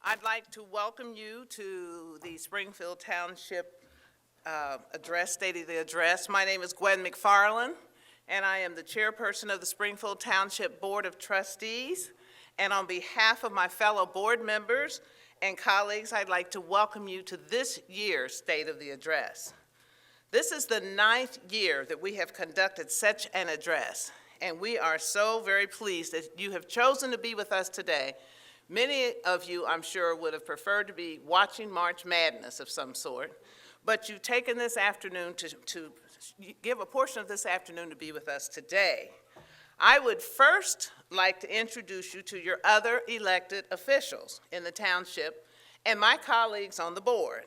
I'd like to welcome you to the Springfield Township State of the Address. My name is Gwen McFarland, and I am the chairperson of the Springfield Township Board of Trustees. And on behalf of my fellow board members and colleagues, I'd like to welcome you to this year's State of the Address. This is the 9th year that we have conducted such an address, and we are so very pleased that you have chosen to be with us today. Many of you, I'm sure, would have preferred to be watching March Madness of some sort, but you've taken this afternoon to give a portion of this afternoon to be with us today. I would first like to introduce you to your other elected officials in the township and my colleagues on the board.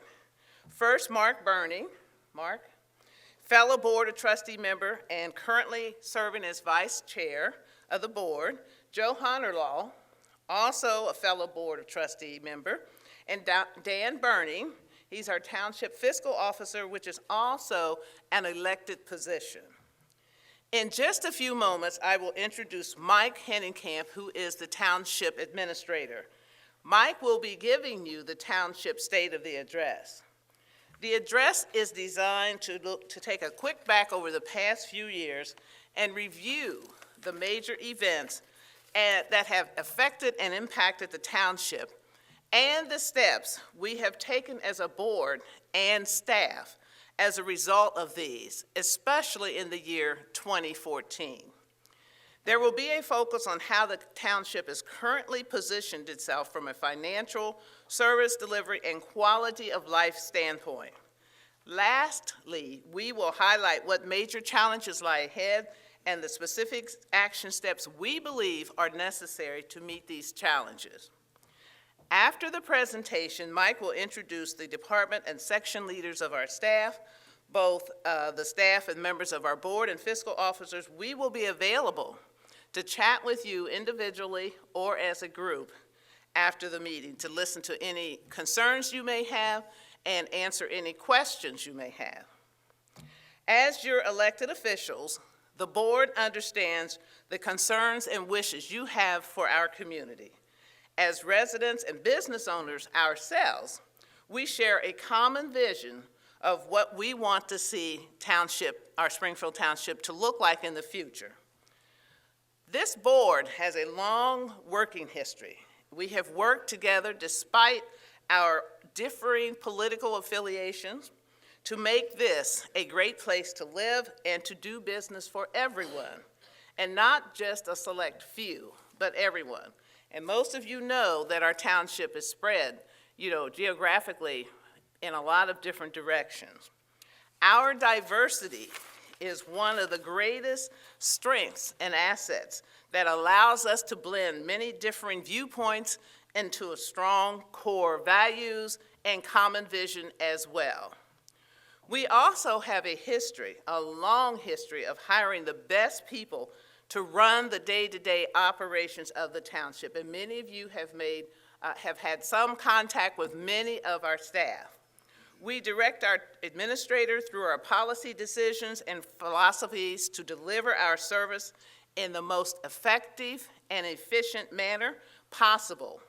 First, Mark Burney. Mark, fellow Board of Trustee member and currently serving as Vice Chair of the board. Joe Honorlaw, also a fellow Board of Trustee member, and Dan Burney. He's our Township Fiscal Officer, which is also an elected position. In just a few moments, I will introduce Mike Hennenkamp, who is the Township Administrator. Mike will be giving you the Township State of the Address. The address is designed to take a quick back over the past few years and review the major events that have affected and impacted the township and the steps we have taken as a board and staff as a result of these, especially in the year 2014. There will be a focus on how the township has currently positioned itself from a financial, service delivery, and quality of life standpoint. Lastly, we will highlight what major challenges lie ahead and the specific action steps we believe are necessary to meet these challenges. After the presentation, Mike will introduce the department and section leaders of our staff, both the staff and members of our board and fiscal officers. We will be available to chat with you individually or as a group after the meeting to listen to any concerns you may have and answer any questions you may have. As your elected officials, the board understands the concerns and wishes you have for our community. As residents and business owners ourselves, we share a common vision of what we want to see our Springfield Township to look like in the future. This board has a long working history. We have worked together despite our differing political affiliations to make this a great place to live and to do business for everyone, and not just a select few, but everyone. And most of you know that our township is spread, geographically in a lot of different directions. Our diversity is one of the greatest strengths and assets that allows us to blend many differing viewpoints into a strong core values and common vision as well. We also have a long history of hiring the best people to run the day-to-day operations of the township, and many of you have had some contact with many of our staff. We direct our administrator through our policy decisions and philosophies to deliver our service in the most effective and efficient manner possible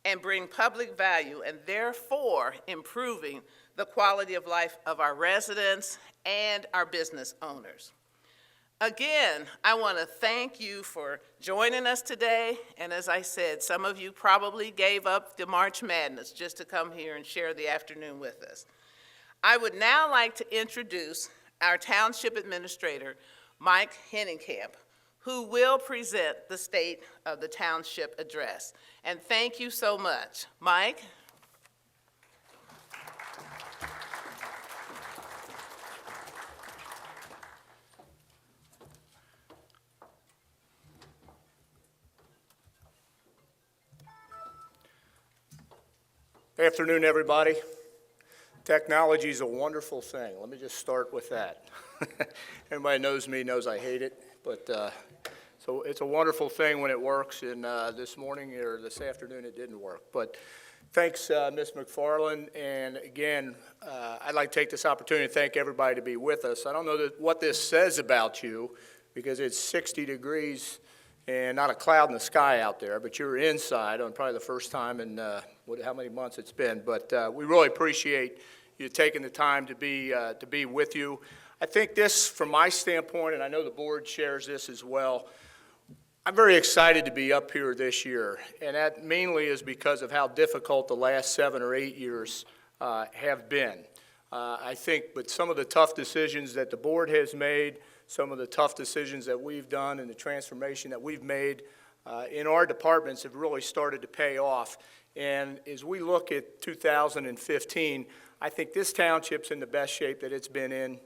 and bring public value, and therefore improving the quality of life of our residents and our business owners. Again, I want to thank you for joining us today, and as I said, some of you probably gave up the March Madness just to come here and share the afternoon with us. I would now like to introduce our Township Administrator, Mike Hennenkamp, who will present the State of the Township Address. And thank you so much. Mike? Good afternoon, everybody. Technology is a wonderful thing. Let me just start with that. Everybody knows me, knows I hate it, but so it's a wonderful thing when it works, and this morning or this afternoon it didn't work. But thanks, Ms. McFarland, and again, I'd like to take this opportunity to thank everybody to be with us. I don't know what this says about you, because it's 60 degrees and not a cloud in the sky out there, but you're inside on probably the first time in how many months it's been. But we really appreciate you taking the time to be with you. I think this, from my standpoint, and I know the board shares this as well, I'm very excited to be up here this year, and that mainly is because of how difficult the last 7 or 8 years have been. I think with some of the tough decisions that the board has made, some of the tough decisions that we've done and the transformation that we've made in our departments have really started to pay off. And as we look at 2015, I think this township's in the best shape that it's been in,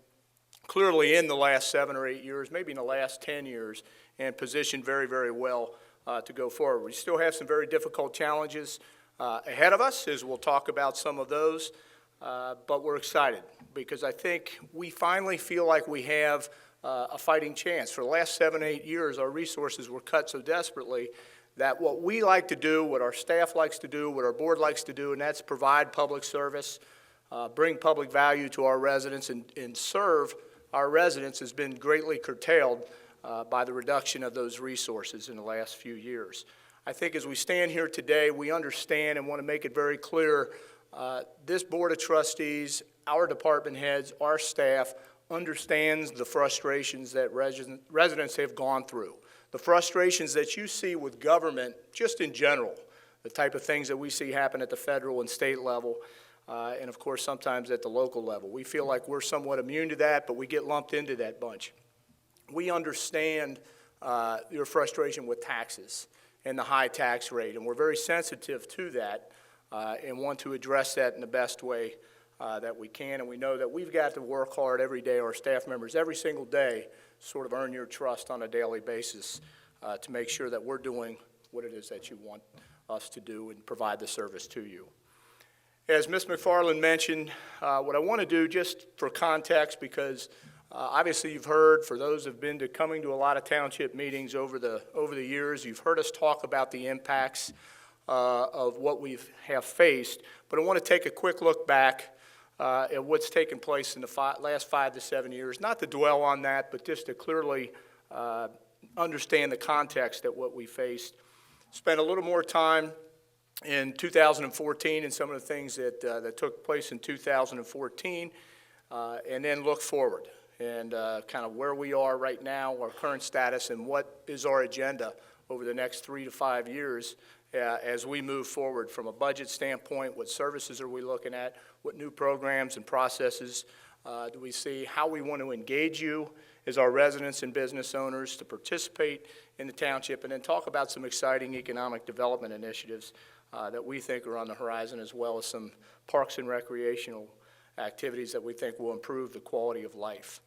clearly in the last 7 or 8 years, maybe in the last 10 years, and positioned very, very well to go forward. We still have some very difficult challenges ahead of us, as we'll talk about some of those, but we're excited because I think we finally feel like we have a fighting chance. For the last 7, 8 years, our resources were cut so desperately that what we like to do, what our staff likes to do, what our board likes to do, and that's provide public service, bring public value to our residents, and serve our residents, has been greatly curtailed by the reduction of those resources in the last few years. I think as we stand here today, we understand and want to make it very clear, this Board of Trustees, our department heads, our staff, understands the frustrations that residents have gone through, the frustrations that you see with government just in general, the type of things that we see happen at the federal and state level, and of course sometimes at the local level. We feel like we're somewhat immune to that, but we get lumped into that bunch. We understand your frustration with taxes and the high tax rate, and we're very sensitive to that and want to address that in the best way that we can. And we know that we've got to work hard every day, our staff members, every single day, sort of earn your trust on a daily basis to make sure that we're doing what it is that you want us to do and provide the service to you. As Ms. McFarland mentioned, what I want to do, just for context, because obviously you've heard, for those who've been coming to a lot of township meetings over the years, you've heard us talk about the impacts of what we have faced. But I want to take a quick look back at what's taken place in the last 5 to 7 years, not to dwell on that, but just to clearly understand the context that what we faced. Spent a little more time in 2014 and some of the things that took place in 2014, and then look forward and kind of where we are right now, our current status, and what is our agenda over the next 3 to 5 years as we move forward from a budget standpoint. What services are we looking at? What new programs and processes do we see? How we want to engage you as our residents and business owners to participate in the township, and then talk about some exciting economic development initiatives that we think are on the horizon, as well as some parks and recreational activities that we think will improve the quality of life.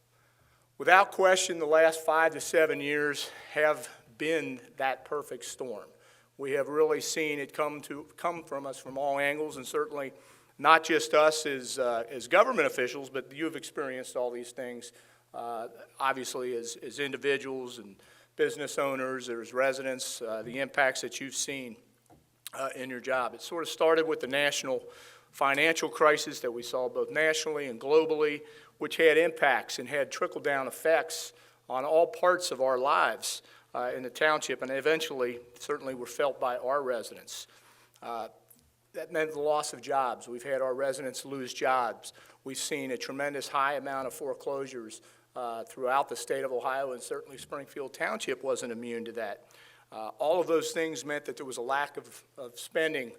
Without question, the last 5 to 7 years have been that perfect storm. We have really seen it come from us from all angles, and certainly not just us as government officials, but you've experienced all these things, obviously as individuals and business owners, as residents, the impacts that you've seen in your job. It sort of started with the national financial crisis that we saw both nationally and globally, which had impacts and had trickle-down effects on all parts of our lives in the township, and eventually certainly were felt by our residents. That meant the loss of jobs. We've had our residents lose jobs. We've seen a tremendous high amount of foreclosures throughout the state of Ohio, and certainly Springfield Township wasn't immune to that. All of those things meant that there was a lack of spending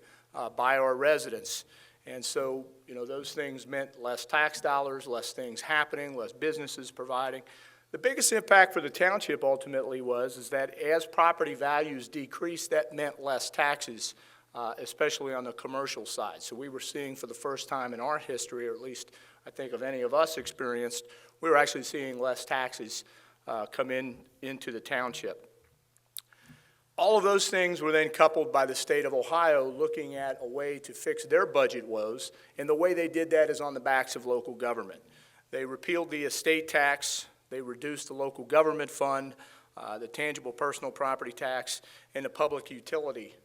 by our residents. And so, those things meant less tax dollars, less things happening, less businesses providing. The biggest impact for the township ultimately is that as property values decreased, that meant less taxes, especially on the commercial side. So we were seeing for the first time in our history, or at least I think of any of us experienced, we were actually seeing less taxes come into the township. All of those things were then coupled by the state of Ohio looking at a way to fix their budget woes, and the way they did that is on the backs of local government. They repealed the estate tax, they reduced the local government fund, the tangible personal property tax, and the public utility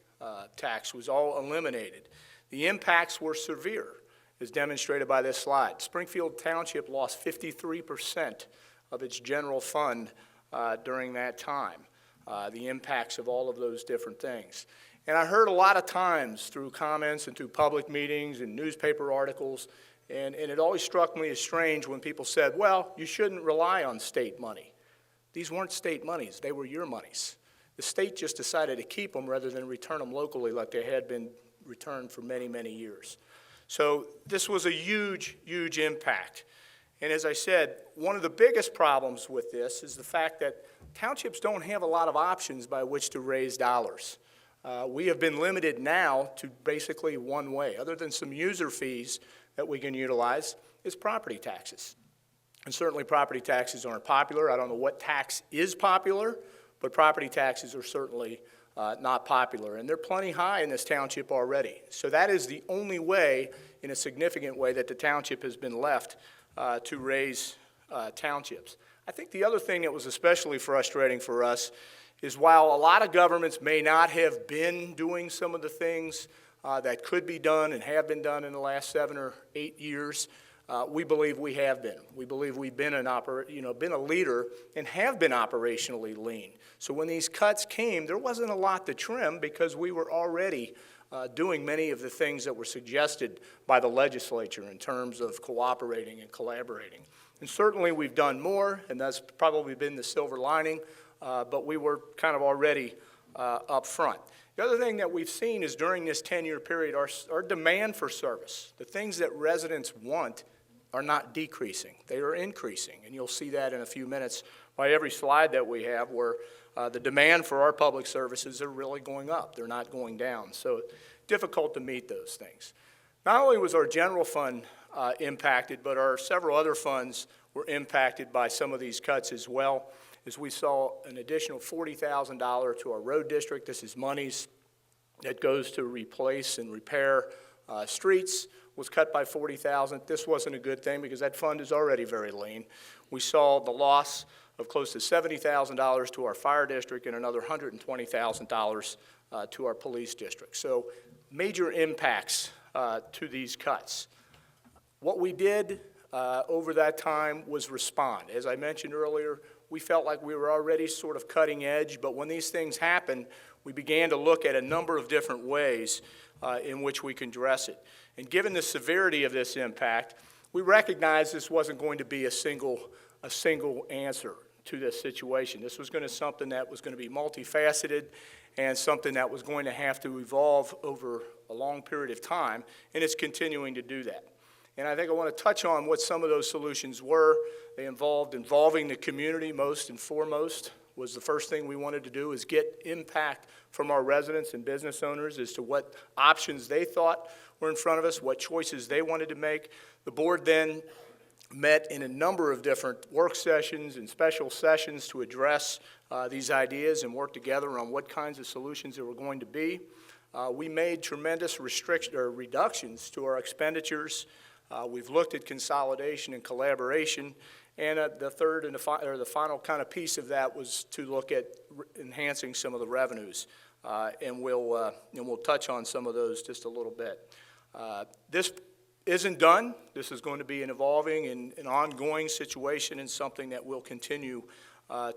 tax was all eliminated. The impacts were severe, as demonstrated by this slide. Springfield Township lost 53% of its general fund during that time. the impacts of all of those different things. And I heard a lot of times through comments and through public meetings and newspaper articles, and it always struck me as strange when people said, well, you shouldn't rely on state money. These weren't state monies, they were your monies. The state just decided to keep them rather than return them locally like they had been returned for many, many years. So this was a huge, huge impact. And as I said, one of the biggest problems with this is the fact that townships don't have a lot of options by which to raise dollars. We have been limited now to basically one way, other than some user fees that we can utilize, is property taxes. And certainly property taxes aren't popular. I don't know what tax is popular, but property taxes are certainly not popular. And they're plenty high in this township already. So that is the only way, in a significant way, that the township has been left to raise townships. I think the other thing that was especially frustrating for us is while a lot of governments may not have been doing some of the things that could be done and have been done in the last 7 or 8 years, we believe we have been. We believe we've been been a leader and have been operationally lean. So when these cuts came, there wasn't a lot to trim because we were already doing many of the things that were suggested by the legislature in terms of cooperating and collaborating. And certainly we've done more, and that's probably been the silver lining, but we were kind of already up front. The other thing that we've seen is during this 10-year period, our demand for service, the things that residents want, are not decreasing. They are increasing, and you'll see that in a few minutes by every slide that we have where the demand for our public services are really going up. They're not going down, so difficult to meet those things. Not only was our general fund impacted, but our several other funds were impacted by some of these cuts as well, as we saw an additional $40,000 to our road district. This is monies that goes to replace and repair streets, was cut by $40,000. This wasn't a good thing because that fund is already very lean. We saw the loss of close to $70,000 to our fire district and another $120,000 to our police district. So major impacts to these cuts. What we did over that time was respond. As I mentioned earlier, we felt like we were already sort of cutting edge, but when these things happened, we began to look at a number of different ways in which we can address it. And given the severity of this impact, we recognized this wasn't going to be a single answer to this situation. This was going to be something that was going to be multifaceted and something that was going to have to evolve over a long period of time, and it's continuing to do that. And I think I want to touch on what some of those solutions were. They involving the community most and foremost was the first thing we wanted to do, is get impact from our residents and business owners as to what options they thought were in front of us, what choices they wanted to make. The board then met in a number of different work sessions and special sessions to address these ideas and work together on what kinds of solutions there were going to be. We made tremendous reductions to our expenditures. We've looked at consolidation and collaboration, and the third and the final kind of piece of that was to look at enhancing some of the revenues, and we'll touch on some of those just a little bit. This isn't done. This is going to be an evolving and an ongoing situation and something that we'll continue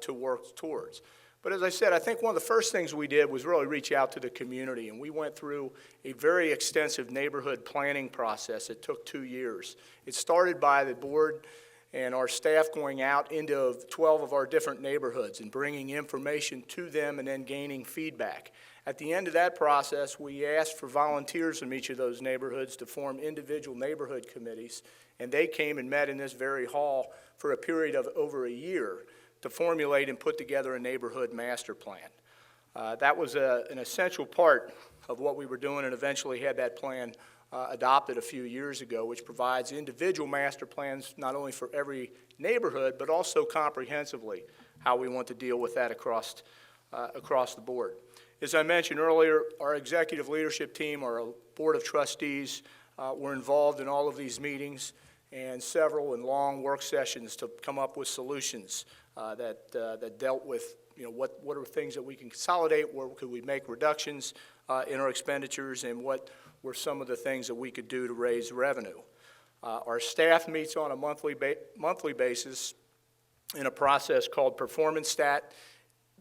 to work towards. But as I said, I think one of the first things we did was really reach out to the community, and we went through a very extensive neighborhood planning process. It took 2 years. It started by the board and our staff going out into 12 of our different neighborhoods and bringing information to them and then gaining feedback. At the end of that process, we asked for volunteers from each of those neighborhoods to form individual neighborhood committees, and they came and met in this very hall for a period of over a year to formulate and put together a neighborhood master plan. That was an essential part of what we were doing, and eventually had that plan adopted a few years ago, which provides individual master plans not only for every neighborhood, but also comprehensively how we want to deal with that across the board. As I mentioned earlier, our executive leadership team, our board of trustees, were involved in all of these meetings and several and long work sessions to come up with solutions that dealt with, what are things that we can consolidate, where could we make reductions in our expenditures, and what were some of the things that we could do to raise revenue. Our staff meets on a monthly basis in a process called Performance Stat.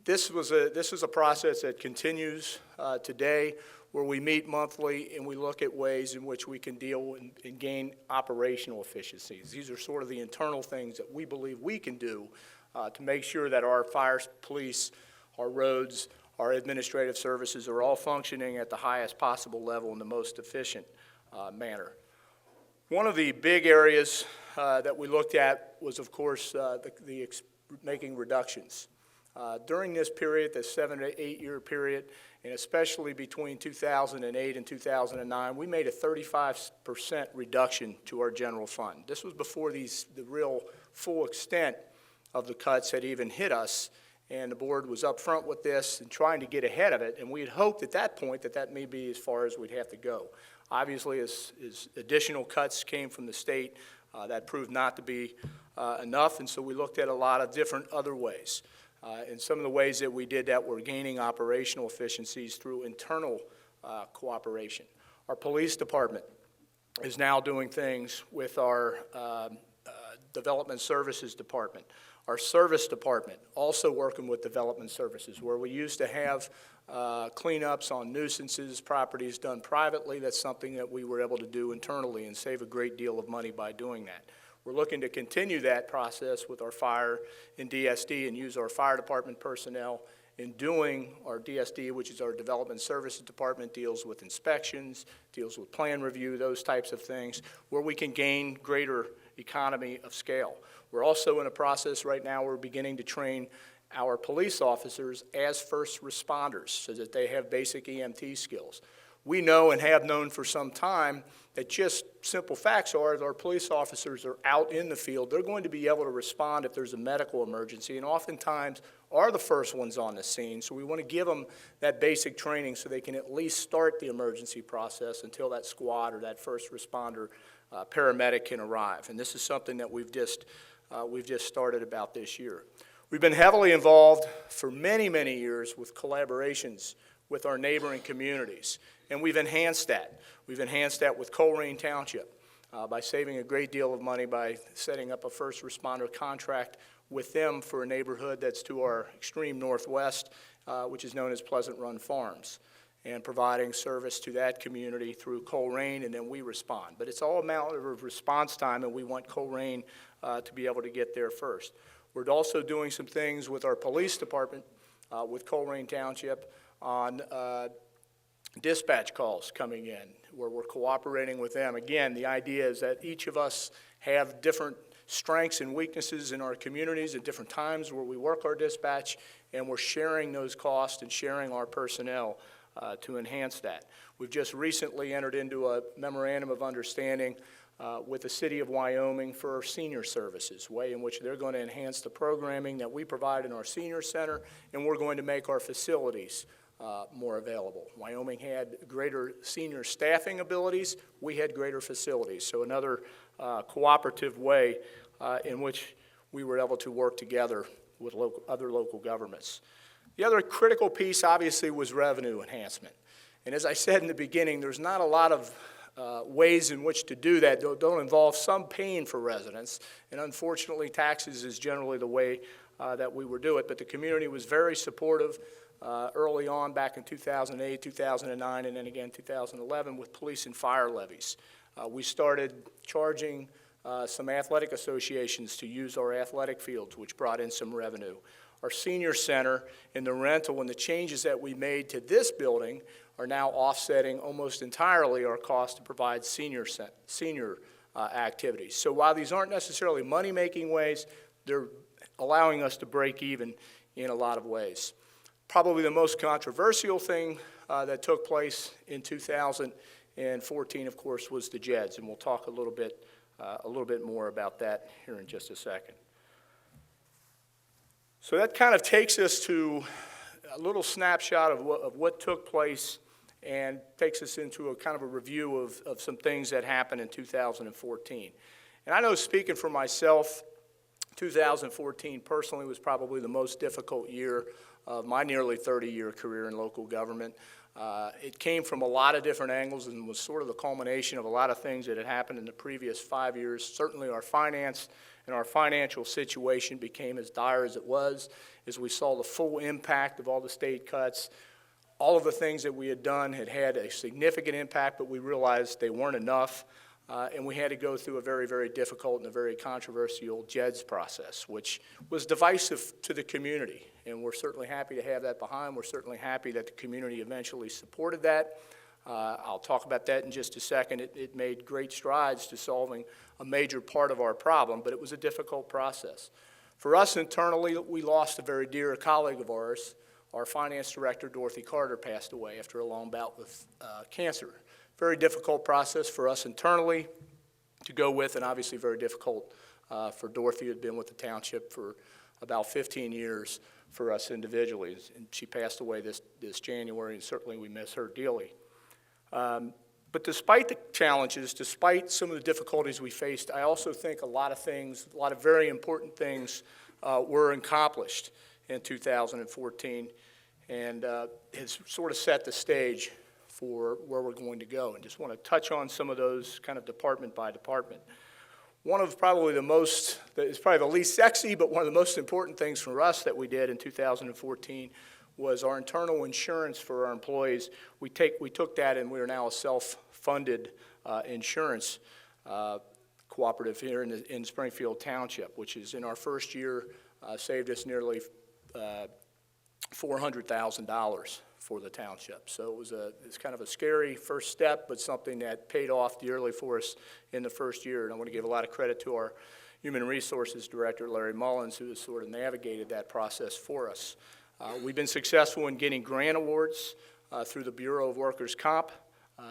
This is a process that continues today, where we meet monthly and we look at ways in which we can deal and gain operational efficiencies. These are sort of the internal things that we believe we can do to make sure that our fire, police, our roads, our administrative services are all functioning at the highest possible level in the most efficient manner. One of the big areas that we looked at was, of course, making reductions. During this period, the 7 to 8 year period, and especially between 2008 and 2009, we made a 35% reduction to our general fund. This was before the real full extent of the cuts had even hit us, and the board was up front with this and trying to get ahead of it, and we had hoped at that point that may be as far as we'd have to go. Obviously, as additional cuts came from the state, that proved not to be enough, and so we looked at a lot of different other ways. And some of the ways that we did that were gaining operational efficiencies through internal cooperation. Our police department is now doing things with our development services department. Our service department also working with development services, where we used to have cleanups on nuisances, properties done privately. That's something that we were able to do internally and save a great deal of money by doing that. We're looking to continue that process with our fire and DSD and use our fire department personnel in doing our DSD, which is our development services department, deals with inspections, deals with plan review, those types of things, where we can gain greater economy of scale. We're also in a process right now, we're beginning to train our police officers as first responders so that they have basic EMT skills. We know and have known for some time that just simple facts are that our police officers are out in the field. They're going to be able to respond if there's a medical emergency, and oftentimes are the first ones on the scene. So we want to give them that basic training so they can at least start the emergency process until that squad or that first responder paramedic can arrive. And this is something that we've just started about this year. We've been heavily involved for many, many years with collaborations with our neighboring communities, and we've enhanced that. We've enhanced that with Colerain Township by saving a great deal of money by setting up a first responder contract with them for a neighborhood that's to our extreme northwest, which is known as Pleasant Run Farms, and providing service to that community through Colerain, and then we respond. But it's all a matter of response time, and we want Colerain to be able to get there first. We're also doing some things with our police department, with Colerain Township, on dispatch calls coming in, where we're cooperating with them. Again, the idea is that each of us have different strengths and weaknesses in our communities at different times where we work our dispatch, and we're sharing those costs and sharing our personnel to enhance that. We've just recently entered into a memorandum of understanding with the city of Wyoming for senior services, way in which they're going to enhance the programming that we provide in our senior center, and we're going to make our facilities more available. Wyoming had greater senior staffing abilities. We had greater facilities. So another cooperative way in which we were able to work together with other local governments. The other critical piece, obviously, was revenue enhancement. And as I said in the beginning, there's not a lot of ways in which to do that don't involve some pain for residents. And unfortunately, taxes is generally the way that we would do it. But the community was very supportive early on back in 2008, 2009, and then again 2011 with police and fire levies. We started charging some athletic associations to use our athletic fields, which brought in some revenue. Our senior center and the rental and the changes that we made to this building are now offsetting almost entirely our cost to provide senior activities. So while these aren't necessarily money-making ways, they're allowing us to break even in a lot of ways. Probably the most controversial thing that took place in 2014, of course, was the JEDs, and we'll talk a little bit more about that here in just a second. So that kind of takes us to a little snapshot of what took place and takes us into a kind of a review of some things that happened in 2014. And I know, speaking for myself, 2014 personally was probably the most difficult year of my nearly 30-year career in local government. It came from a lot of different angles and was sort of the culmination of a lot of things that had happened in the previous 5 years. Certainly our finance and our financial situation became as dire as it was, as we saw the full impact of all the state cuts. All of the things that we had done had had a significant impact, but we realized they weren't enough, and we had to go through a very, very difficult and a very controversial JEDS process, which was divisive to the community, and we're certainly happy to have that behind. We're certainly happy that the community eventually supported that. I'll talk about that in just a second. It made great strides to solving a major part of our problem, but it was a difficult process. For us internally, we lost a very dear colleague of ours. Our finance director, Dorothy Carter, passed away after a long bout with cancer. Very difficult process for us internally to go with, and obviously very difficult for Dorothy, who had been with the township for about 15 years, for us individually. And she passed away this January, and certainly we miss her dearly. But despite the challenges, despite some of the difficulties we faced, I also think a lot of very important things were accomplished in 2014, and has sort of set the stage for where we're going to go. And just want to touch on some of those kind of department by department. One of probably it's probably the least sexy, but one of the most important things for us that we did in 2014 was our internal insurance for our employees. We took that, and we are now a self-funded insurance cooperative here in Springfield Township, which is in our first year saved us nearly $400,000 for the township. So it's kind of a scary first step, but something that paid off dearly for us in the first year. And I want to give a lot of credit to our Human Resources Director, Larry Mullins, who has sort of navigated that process for us. We've been successful in getting grant awards through the Bureau of Workers' Comp,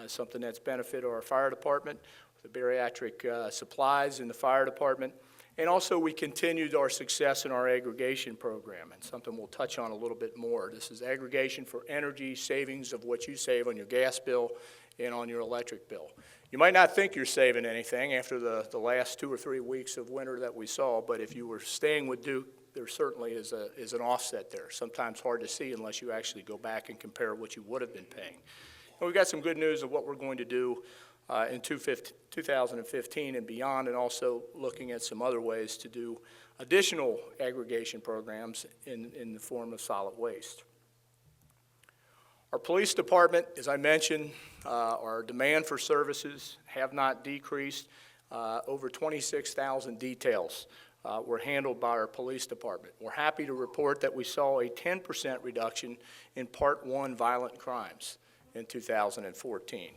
something that's benefited our fire department, the bariatric supplies in the fire department. And also, we continued our success in our aggregation program, and something we'll touch on a little bit more. This is aggregation for energy savings of what you save on your gas bill and on your electric bill. You might not think you're saving anything after the last 2 or 3 weeks of winter that we saw, but if you were staying with Duke, there certainly is an offset there. Sometimes hard to see unless you actually go back and compare what you would have been paying. And we've got some good news of what we're going to do in 2015 and beyond, and also looking at some other ways to do additional aggregation programs in the form of solid waste. Our police department, as I mentioned, our demand for services have not decreased. Over 26,000 details were handled by our police department. We're happy to report that we saw a 10% reduction in Part 1 violent crimes in 2014.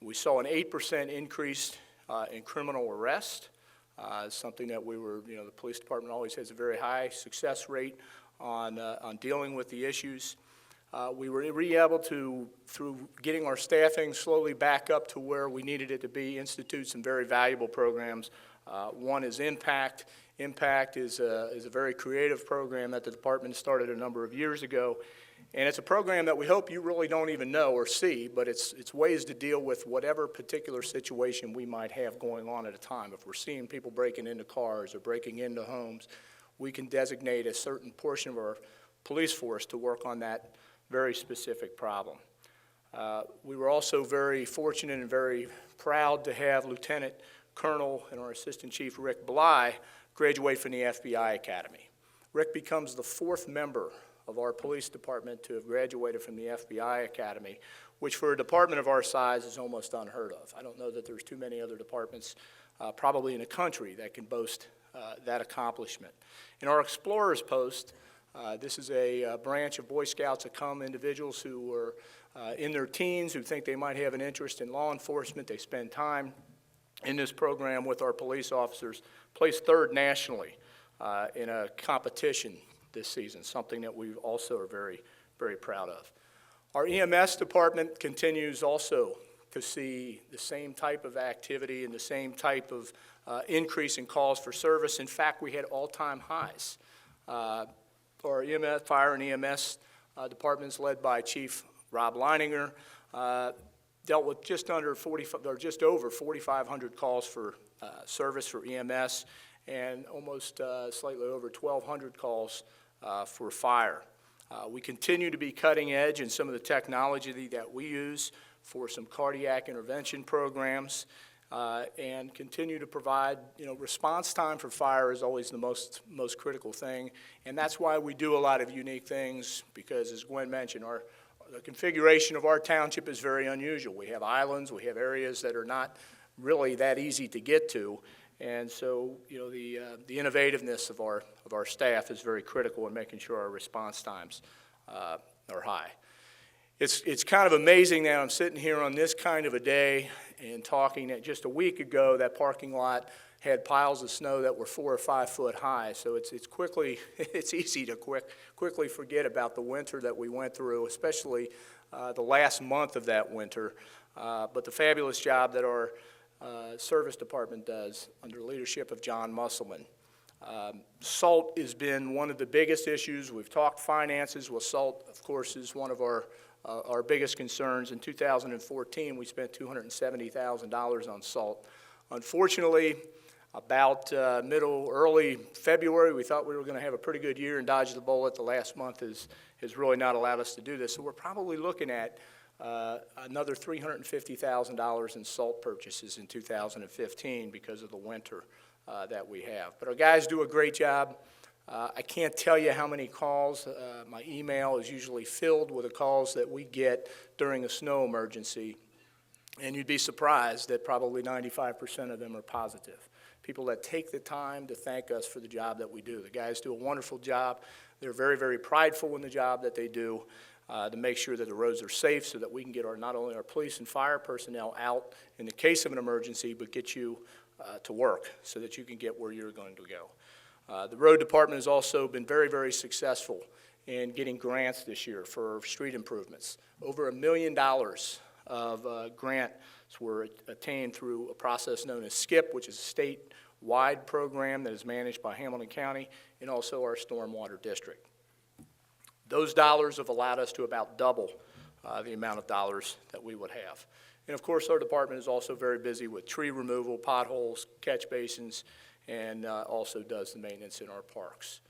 We saw an 8% increase in criminal arrest, something that the police department always has a very high success rate on dealing with the issues. We were able to, through getting our staffing slowly back up to where we needed it to be, institute some very valuable programs. One is Impact. Impact is a very creative program that the department started a number of years ago. And it's a program that we hope you really don't even know or see, but it's ways to deal with whatever particular situation we might have going on at a time. If we're seeing people breaking into cars or breaking into homes, we can designate a certain portion of our police force to work on that very specific problem. We were also very fortunate and very proud to have Lieutenant Colonel and our Assistant Chief Rick Bly graduate from the FBI Academy. Rick becomes the 4th member of our police department to have graduated from the FBI Academy, which for a department of our size is almost unheard of. I don't know that there's too many other departments probably in the country that can boast that accomplishment. In our Explorers Post, this is a branch of Boy Scouts that come individuals who are in their teens who think they might have an interest in law enforcement. They spend time in this program with our police officers, placed 3rd nationally in a competition this season, something that we also are very, very proud of. Our EMS department continues also to see the same type of activity and the same type of increase in calls for service. In fact, we had all-time highs. Our EMS, fire and EMS departments led by Chief Rob Leininger dealt with just over 4,500 calls for service for EMS and almost slightly over 1,200 calls for fire. We continue to be cutting edge in some of the technology that we use for some cardiac intervention programs. and continue to provide, response time for fire is always the most critical thing. And that's why we do a lot of unique things, because as Gwen mentioned, the configuration of our township is very unusual. We have islands, we have areas that are not really that easy to get to. And so, the innovativeness of our staff is very critical in making sure our response times are high. It's kind of amazing that I'm sitting here on this kind of a day and talking that just a week ago that parking lot had piles of snow that were 4 or 5 foot high. So it's easy to quickly forget about the winter that we went through, especially the last month of that winter. But the fabulous job that our service department does under the leadership of John Musselman. Salt has been one of the biggest issues. We've talked finances. Well, salt, of course, is one of our biggest concerns. In 2014, we spent $270,000 on salt. Unfortunately, about early February, we thought we were going to have a pretty good year and dodge the bullet. The last month has really not allowed us to do this. So we're probably looking at another $350,000 in salt purchases in 2015 because of the winter that we have. But our guys do a great job. I can't tell you how many calls. My email is usually filled with the calls that we get during a snow emergency, and you'd be surprised that probably 95% of them are positive. People that take the time to thank us for the job that we do. The guys do a wonderful job. They're very, very prideful in the job that they do to make sure that the roads are safe so that we can get not only our police and fire personnel out in the case of an emergency, but get you to work so that you can get where you're going to go. The road department has also been very, very successful in getting grants this year for street improvements. Over $1 million of grants were attained through a process known as SKIP, which is a statewide program that is managed by Hamilton County and also our stormwater district. Those dollars have allowed us to about double the amount of dollars that we would have. And of course, our department is also very busy with tree removal, potholes, catch basins, and also does the maintenance in our parks.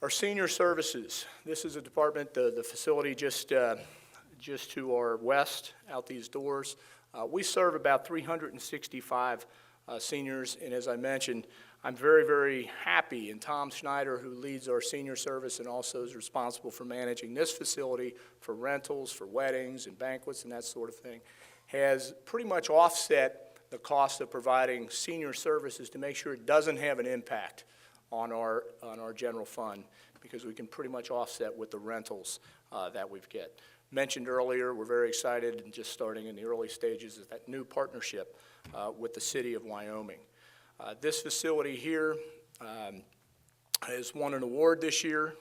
Our senior services, this is a department, the facility just to our west, out these doors. We serve about 365 seniors, and as I mentioned, I'm very, very happy, and Tom Schneider, who leads our senior service and also is responsible for managing this facility for rentals, for weddings and banquets and that sort of thing, has pretty much offset the cost of providing senior services to make sure it doesn't have an impact on our general fund, because we can pretty much offset with the rentals that we get. Mentioned earlier, we're very excited and just starting in the early stages of that new partnership with the city of Wyoming. This facility here has won an award this year.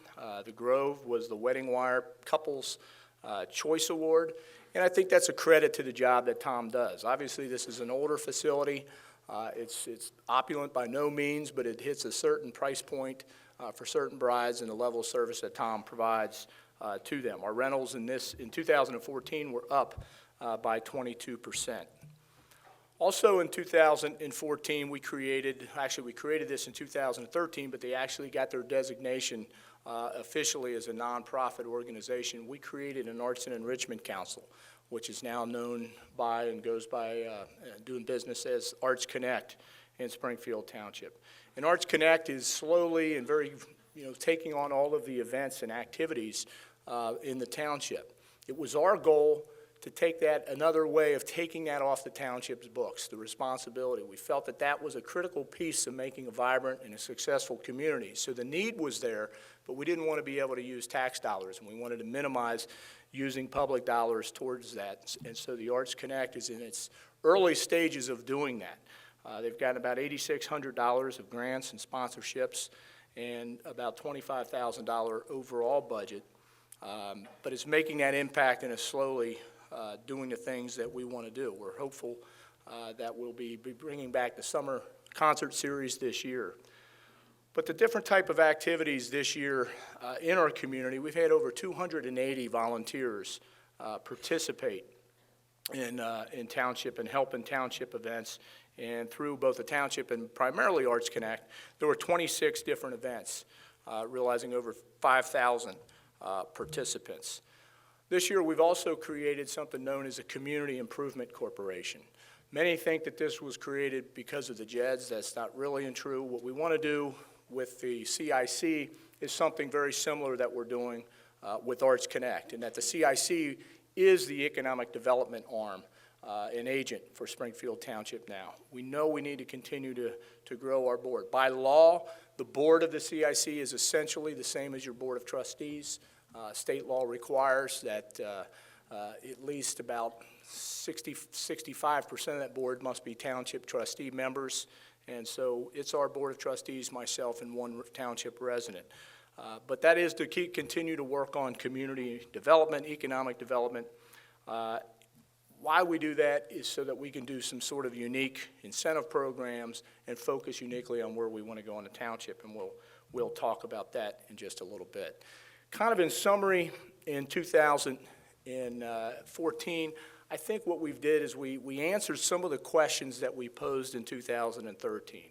The Grove was the Wedding Wire Couples Choice Award, and I think that's a credit to the job that Tom does. Obviously, this is an older facility. It's opulent by no means, but it hits a certain price point for certain brides and the level of service that Tom provides to them. Our rentals in 2014 were up by 22%. Also in 2014, we created this in 2013, but they actually got their designation officially as a nonprofit organization. We created an Arts and Enrichment Council, which is now known by and goes by doing business as Arts Connect in Springfield Township. And Arts Connect is slowly and very, taking on all of the events and activities in the township. It was our goal to take that another way of taking that off the township's books, the responsibility. We felt that that was a critical piece of making a vibrant and a successful community. So the need was there, but we didn't want to be able to use tax dollars, and we wanted to minimize using public dollars towards that. And so the Arts Connect is in its early stages of doing that. They've gotten about $8,600 of grants and sponsorships and about $25,000 overall budget. But it's making that impact and is slowly doing the things that we want to do. We're hopeful that we'll be bringing back the summer concert series this year. But the different type of activities this year in our community, we've had over 280 volunteers participate in township and help in township events. And through both the township and primarily Arts Connect, there were 26 different events, realizing over 5,000 participants. This year, we've also created something known as a Community Improvement Corporation. Many think that this was created because of the JEDs. That's not really true. What we want to do with the CIC is something very similar that we're doing with Arts Connect, and that the CIC is the economic development arm, an agent for Springfield Township now. We know we need to continue to grow our board. By law, the board of the CIC is essentially the same as your board of trustees. State law requires that at least about 65% of that board must be township trustee members, and so it's our board of trustees, myself, and one township resident. But that is to continue to work on community development, economic development. Why we do that is so that we can do some sort of unique incentive programs and focus uniquely on where we want to go in the township, and we'll talk about that in just a little bit. Kind of in summary, in 2014, I think what we did is we answered some of the questions that we posed in 2013.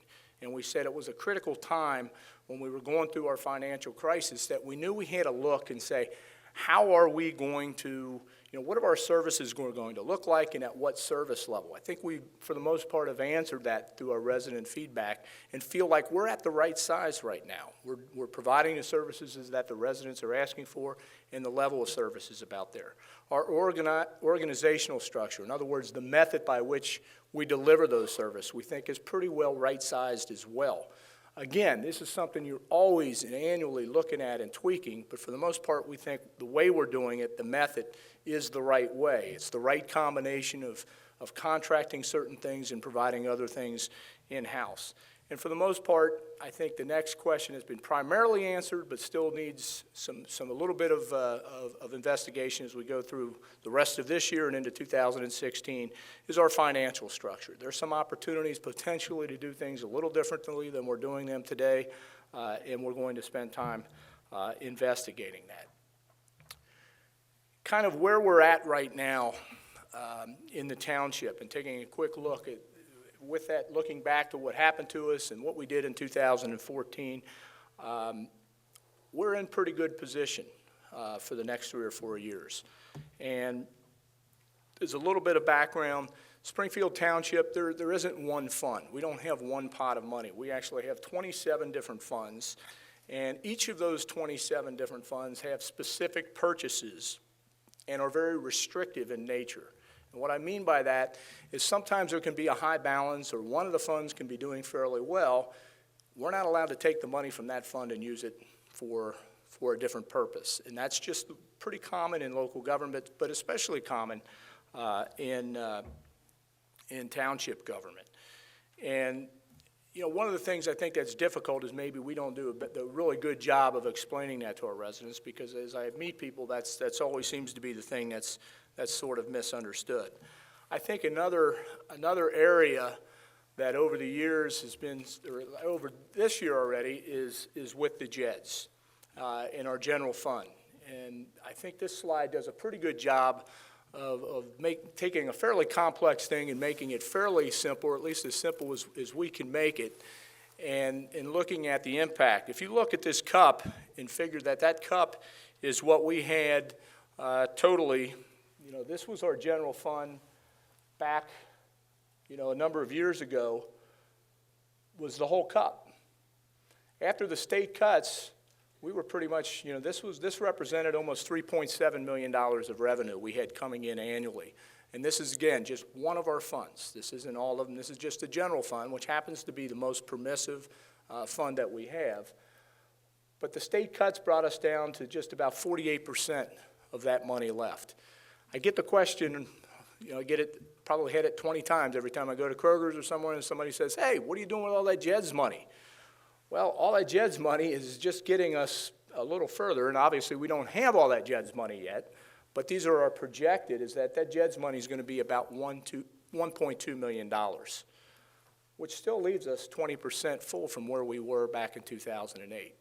And we said it was a critical time when we were going through our financial crisis that we knew we had to look and say, how are we going to, what are our services going to look like and at what service level? I think we, for the most part, have answered that through our resident feedback and feel like we're at the right size right now. We're providing the services that the residents are asking for and the level of services about there. Our organizational structure, in other words, the method by which we deliver those services, we think is pretty well right-sized as well. Again, this is something you're always and annually looking at and tweaking, but for the most part, we think the way we're doing it, the method, is the right way. It's the right combination of contracting certain things and providing other things in-house. And for the most part, I think the next question has been primarily answered, but still needs a little bit of investigation as we go through the rest of this year and into 2016, is our financial structure. There's some opportunities potentially to do things a little differently than we're doing them today, and we're going to spend time investigating that. Kind of where we're at right now in the township, and taking a quick look at with that, looking back to what happened to us and what we did in 2014, we're in pretty good position for the next 3 or 4 years. And there's a little bit of background. Springfield Township, there isn't one fund. We don't have one pot of money. We actually have 27 different funds, and each of those 27 different funds have specific purchases and are very restrictive in nature. And what I mean by that is sometimes there can be a high balance or one of the funds can be doing fairly well. We're not allowed to take the money from that fund and use it for a different purpose. And that's just pretty common in local government, but especially common in township government. And one of the things I think that's difficult is maybe we don't do a really good job of explaining that to our residents, because as I meet people, that's always seems to be the thing that's sort of misunderstood. I think another area that over the years has been, or over this year already, is with the JEDs in our general fund. And I think this slide does a pretty good job of taking a fairly complex thing and making it fairly simple, or at least as simple as we can make it, and looking at the impact. If you look at this cup and figure that cup is what we had totally. This was our general fund back, a number of years ago, was the whole cup. After the state cuts, we were pretty much, this represented almost $3.7 million of revenue we had coming in annually. And this is, again, just one of our funds. This isn't all of them. This is just a general fund, which happens to be the most permissive fund that we have. But the state cuts brought us down to just about 48% of that money left. I get the question, I get it, probably had it 20 times every time I go to Kroger's or somewhere and somebody says, hey, what are you doing with all that JEDS money? Well, all that JEDS money is just getting us a little further, and obviously we don't have all that JEDS money yet, but these are our projected, is that JEDS money is going to be about $1.2 million, which still leaves us 20% full from where we were back in 2008.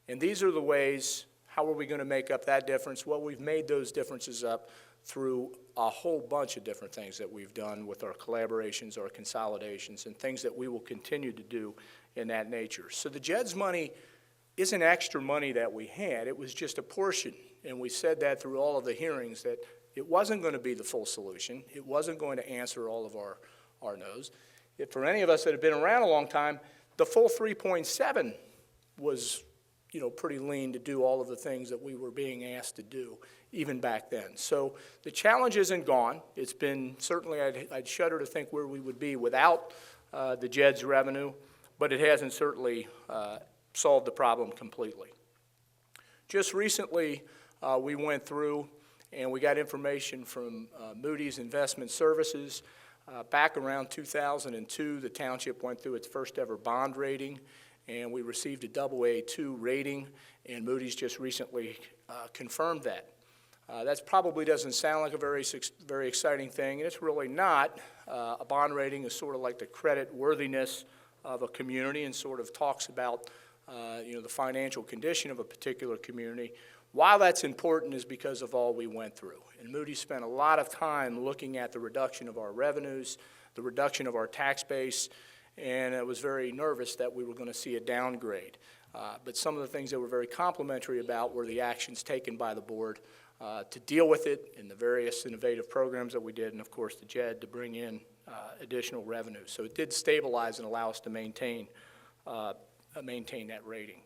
And these are the ways, how are we going to make up that difference? Well, we've made those differences up through a whole bunch of different things that we've done with our collaborations, our consolidations, and things that we will continue to do in that nature. So the JEDS money isn't extra money that we had. It was just a portion, and we said that through all of the hearings, that it wasn't going to be the full solution. It wasn't going to answer all of our nose. If for any of us that have been around a long time, the full 3.7 was, pretty lean to do all of the things that we were being asked to do, even back then. So the challenge isn't gone. It's been, certainly I'd shudder to think where we would be without the JED's revenue, but it hasn't certainly solved the problem completely. Just recently, we went through and we got information from Moody's Investment Services. Back around 2002, the township went through its first ever bond rating, and we received a AA2 rating, and Moody's just recently confirmed that. That probably doesn't sound like a very exciting thing, and it's really not. A bond rating is sort of like the credit worthiness of a community and sort of talks about the financial condition of a particular community. Why that's important is because of all we went through. And Moody's spent a lot of time looking at the reduction of our revenues, the reduction of our tax base, and it was very nervous that we were going to see a downgrade. But some of the things that were very complimentary about were the actions taken by the board to deal with it and the various innovative programs that we did, and of course the JED to bring in additional revenue. So it did stabilize and allow us to maintain that rating.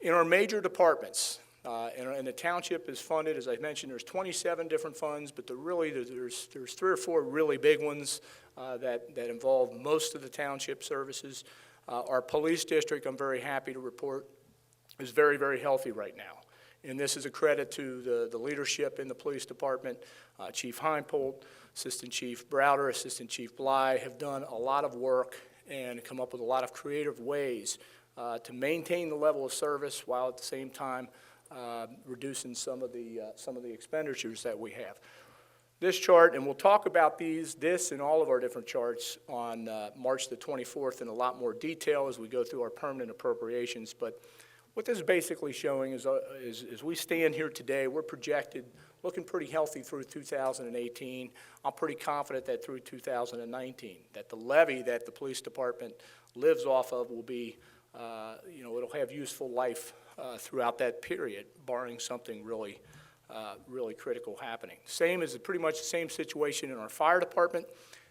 In our major departments, and the township is funded, as I mentioned, there's 27 different funds, but there's 3 or 4 really big ones that involve most of the township services. Our police district, I'm very happy to report, is very, very healthy right now. And this is a credit to the leadership in the police department. Chief Heimpolt, Assistant Chief Browder, Assistant Chief Bly have done a lot of work and come up with a lot of creative ways to maintain the level of service while at the same time reducing some of the expenditures that we have. This chart, and we'll talk about this and all of our different charts on March the 24th in a lot more detail as we go through our permanent appropriations. But what this is basically showing is as we stand here today, we're projected looking pretty healthy through 2018. I'm pretty confident that through 2019, that the levy that the police department lives off of will be, it'll have useful life throughout that period, barring something really critical happening. Pretty much the same situation in our fire department.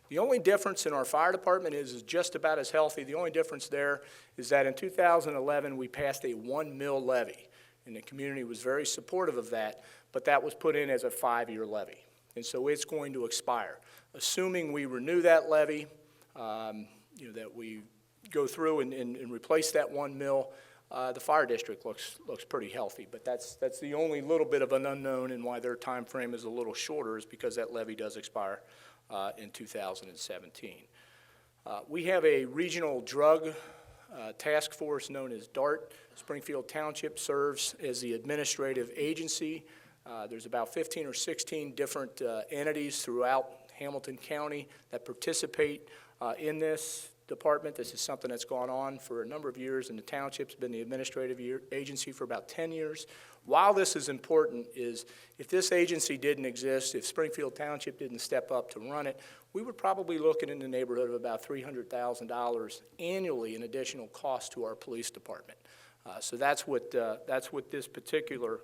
The only difference in our fire department is just about as healthy. The only difference there is that in 2011 we passed a 1 mil levy, and the community was very supportive of that, but that was put in as a 5-year levy, and so it's going to expire. Assuming we renew that levy, that we go through and replace that 1 mil, the fire district looks pretty healthy, but that's the only little bit of an unknown, and why their time frame is a little shorter is because that levy does expire in 2017. We have a regional drug task force known as DART. Springfield Township serves as the administrative agency. There's about 15 or 16 different entities throughout Hamilton County that participate in this department. This is something that's gone on for a number of years, and the township's been the administrative agency for about 10 years. While this is important is if this agency didn't exist, if Springfield Township didn't step up to run it, we would probably looking in the neighborhood of about $300,000 annually in additional cost to our police department. So that's what this particular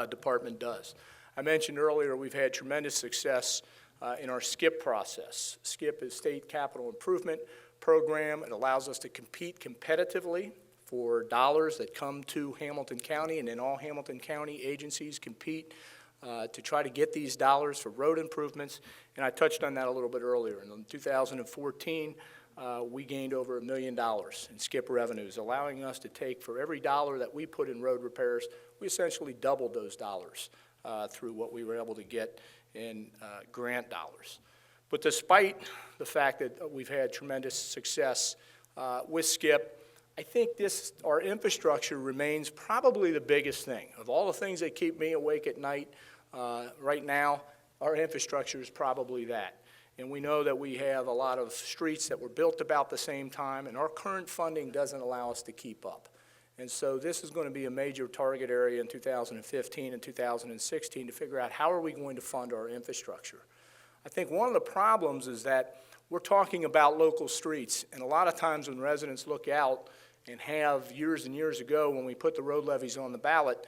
department does. I mentioned earlier we've had tremendous success in our SCIP process. SCIP is State Capital Improvement Program. It allows us to compete competitively for dollars that come to Hamilton County, and then all Hamilton County agencies compete to try to get these dollars for road improvements, and I touched on that a little bit earlier. In 2014, we gained over $1 million in SCIP revenues, allowing us to take, for every dollar that we put in road repairs, we essentially doubled those dollars through what we were able to get in grant dollars. But despite the fact that we've had tremendous success with SCIP, I think our infrastructure remains probably the biggest thing. Of all the things that keep me awake at night, right now, our infrastructure is probably that. And we know that we have a lot of streets that were built about the same time, and our current funding doesn't allow us to keep up. And so this is going to be a major target area in 2015 and 2016 to figure out how are we going to fund our infrastructure. I think one of the problems is that we're talking about local streets, and a lot of times when residents look out and have years and years ago when we put the road levies on the ballot,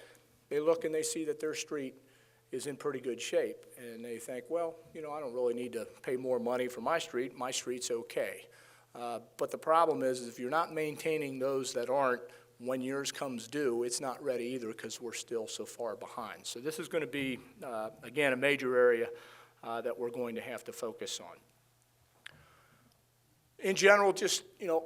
they look and they see that their street is in pretty good shape. And they think, well, you know, I don't really need to pay more money for my street's okay. But the problem is if you're not maintaining those that aren't, when yours comes due, it's not ready either because we're still so far behind. So this is going to be, again, a major area that we're going to have to focus on. In general, just, you know,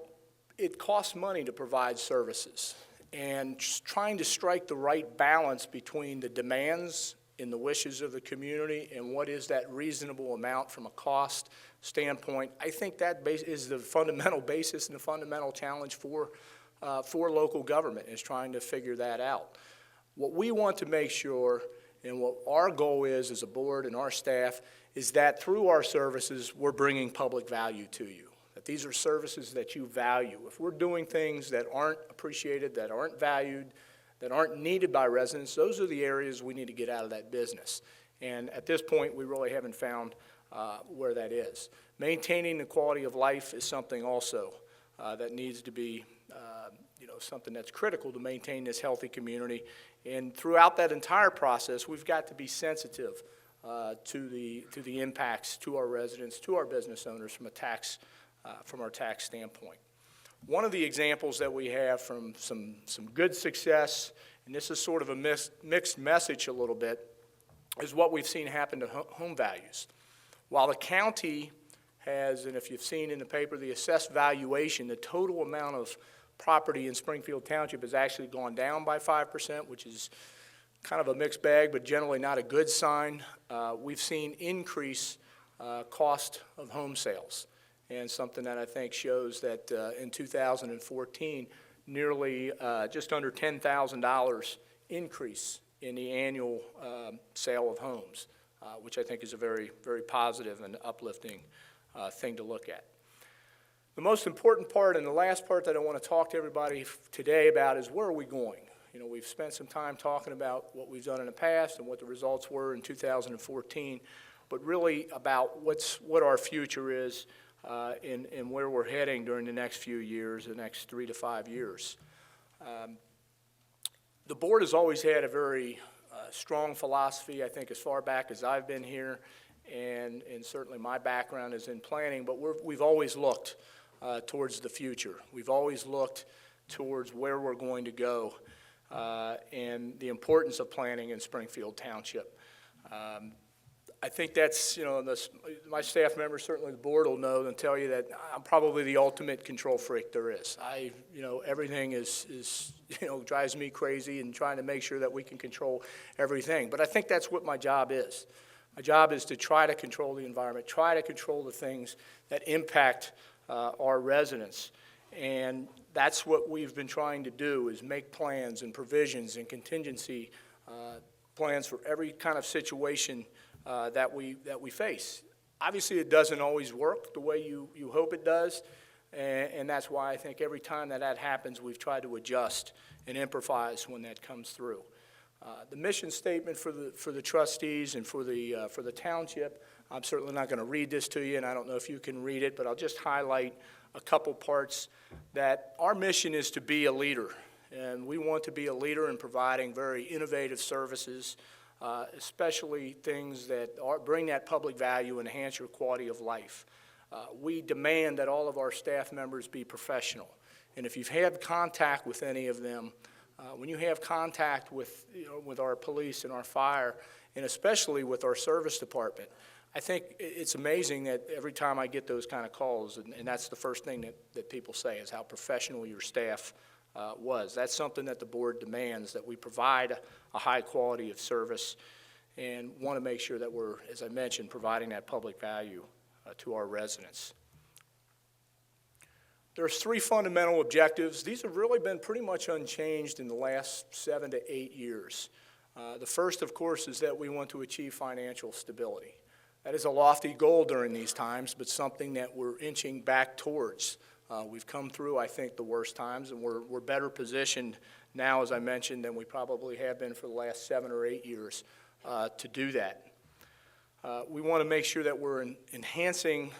it costs money to provide services. And just trying to strike the right balance between the demands and the wishes of the community and what is that reasonable amount from a cost standpoint, I think that is the fundamental basis and the fundamental challenge for local government, is trying to figure that out. What we want to make sure, and what our goal is as a board and our staff, is that through our services, we're bringing public value to you. That these are services that you value. If we're doing things that aren't appreciated, that aren't valued, that aren't needed by residents, those are the areas we need to get out of that business. And at this point, we really haven't found where that is. Maintaining the quality of life is something also that needs to be you know, something that's critical to maintain this healthy community. And throughout that entire process, we've got to be sensitive to the impacts to our residents, to our business owners from our tax standpoint. One of the examples that we have from some good success, and this is sort of a mixed message a little bit, is what we've seen happen to home values. While the county has, and if you've seen in the paper, the assessed valuation, the total amount of property in Springfield Township has actually gone down by 5%, which is kind of a mixed bag, but generally not a good sign. We've seen increase cost of home sales, and something that I think shows that in 2014, nearly just under $10,000 increase in the annual sale of homes, which I think is a very, very positive and uplifting thing to look at. The most important part, and the last part that I want to talk to everybody today about, is where are we going? You know, we've spent some time talking about what we've done in the past and what the results were in 2014, but really about what our future is and where we're heading during the next few years, the next 3 to 5 years. The board has always had a very strong philosophy, I think, as far back as I've been here, and certainly my background is in planning, but we've always looked towards the future. We've always looked towards where we're going to go and the importance of planning in Springfield Township. I think that's, you know, my staff members, certainly the board will know and tell you that I'm probably the ultimate control freak there is. You know, everything is, you know, drives me crazy and trying to make sure that we can control everything. But I think that's what my job is. My job is to try to control the environment, try to control the things that impact our residents. And that's what we've been trying to do, is make plans and provisions and contingency plans for every kind of situation that we face. Obviously, it doesn't always work the way you hope it does, and that's why I think every time that happens, we've tried to adjust and improvise when that comes through. The mission statement for the trustees and for the township, I'm certainly not going to read this to you, and I don't know if you can read it, but I'll just highlight a couple parts. That our mission is to be a leader, and we want to be a leader in providing very innovative services, especially things that bring that public value and enhance your quality of life. We demand that all of our staff members be professional, and if you've had contact with any of them, when you have contact with, you know, with our police and our fire, and especially with our service department, I think it's amazing that every time I get those kind of calls, and that's the first thing that people say, is how professional your staff was. That's something that the board demands, that we provide a high quality of service and want to make sure that we're, as I mentioned, providing that public value to our residents. There's 3 fundamental objectives. These have really been pretty much unchanged in the last 7 to 8 years. The first, of course, is that we want to achieve financial stability. That is a lofty goal during these times, but something that we're inching back towards. We've come through, I think, the worst times, and we're better positioned now, as I mentioned, than we probably have been for the last 7 or 8 years to do that. We want to make sure that we're enhancing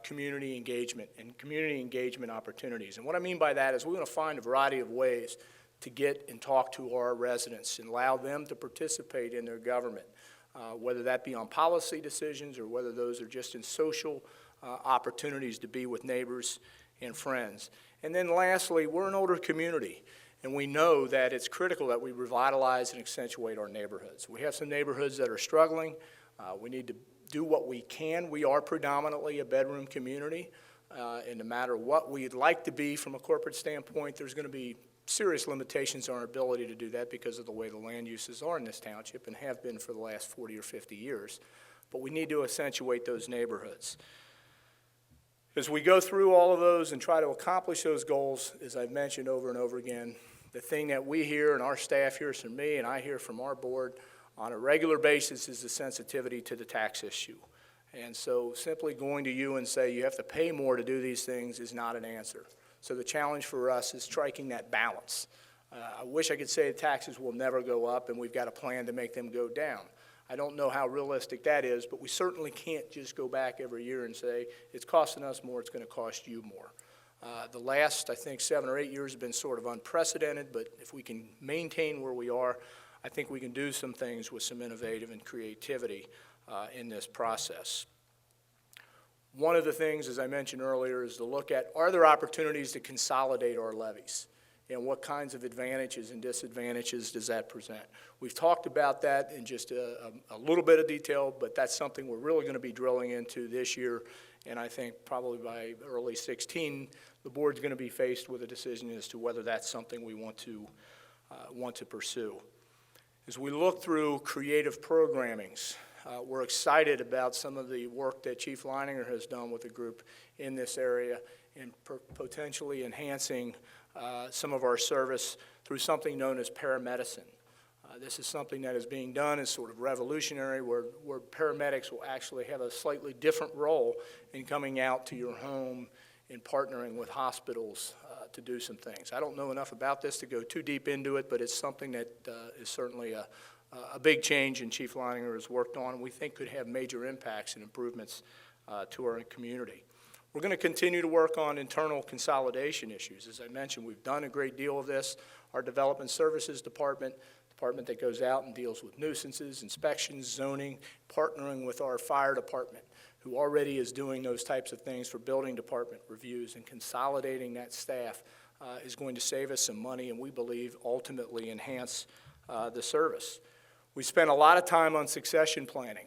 community engagement and community engagement opportunities. And what I mean by that is we're going to find a variety of ways to get and talk to our residents and allow them to participate in their government. whether that be on policy decisions or whether those are just in social opportunities to be with neighbors and friends. And then lastly, we're an older community, and we know that it's critical that we revitalize and accentuate our neighborhoods. We have some neighborhoods that are struggling. We need to do what we can. We are predominantly a bedroom community, and no matter what we'd like to be from a corporate standpoint, there's going to be serious limitations on our ability to do that because of the way the land uses are in this township and have been for the last 40 or 50 years. But we need to accentuate those neighborhoods. As we go through all of those and try to accomplish those goals, as I've mentioned over and over again, the thing that we hear and our staff hears from me and I hear from our board on a regular basis is the sensitivity to the tax issue. And so simply going to you and say you have to pay more to do these things is not an answer. So the challenge for us is striking that balance. I wish I could say the taxes will never go up and we've got a plan to make them go down. I don't know how realistic that is, but we certainly can't just go back every year and say it's costing us more, it's going to cost you more. The last, I think, 7 or 8 years have been sort of unprecedented, but if we can maintain where we are, I think we can do some things with some innovative and creativity in this process. One of the things, as I mentioned earlier, is to look at, are there opportunities to consolidate our levies? And what kinds of advantages and disadvantages does that present? We've talked about that in just a little bit of detail, but that's something we're really going to be drilling into this year. And I think probably by early 16, the board's going to be faced with a decision as to whether that's something we want to pursue. As we look through creative programmings, we're excited about some of the work that Chief Leininger has done with the group in this area and potentially enhancing some of our service through something known as paramedicine. This is something that is being done as sort of revolutionary, where paramedics will actually have a slightly different role in coming out to your home and partnering with hospitals to do some things. I don't know enough about this to go too deep into it, but it's something that is certainly a big change and Chief Leininger has worked on, and we think could have major impacts and improvements to our community. We're going to continue to work on internal consolidation issues. As I mentioned, we've done a great deal of this. Our Development Services Department that goes out and deals with nuisances, inspections, zoning, partnering with our Fire Department, who already is doing those types of things for Building Department reviews, and consolidating that staff is going to save us some money and we believe ultimately enhance the service. We spent a lot of time on succession planning.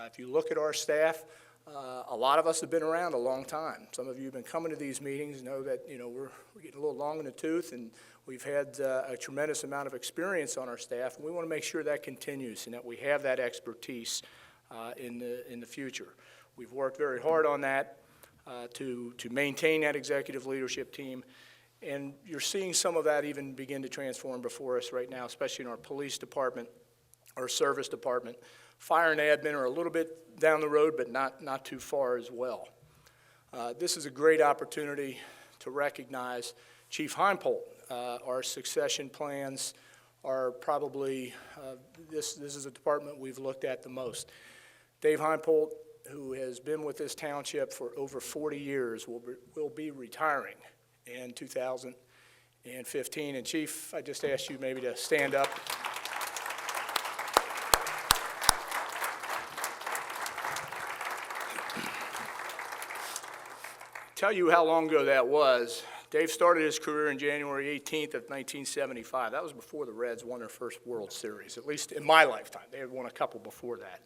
If you look at our staff, a lot of us have been around a long time. Some of you have been coming to these meetings, know that we're getting a little long in the tooth, and we've had a tremendous amount of experience on our staff, and we want to make sure that continues and that we have that expertise in the future. We've worked very hard on that to maintain that executive leadership team, and you're seeing some of that even begin to transform before us right now, especially in our police department, our service department. Fire and admin are a little bit down the road, but not too far as well. This is a great opportunity to recognize Chief Heimpolt. Our succession plans are probably, this is a department we've looked at the most. Dave Heimpolt, who has been with this township for over 40 years, will be retiring in 2015. And Chief, I just asked you maybe to stand up. Tell you how long ago that was. Dave started his career in January 18th of 1975. That was before the Reds won their first World Series, at least in my lifetime. They had won a couple before that.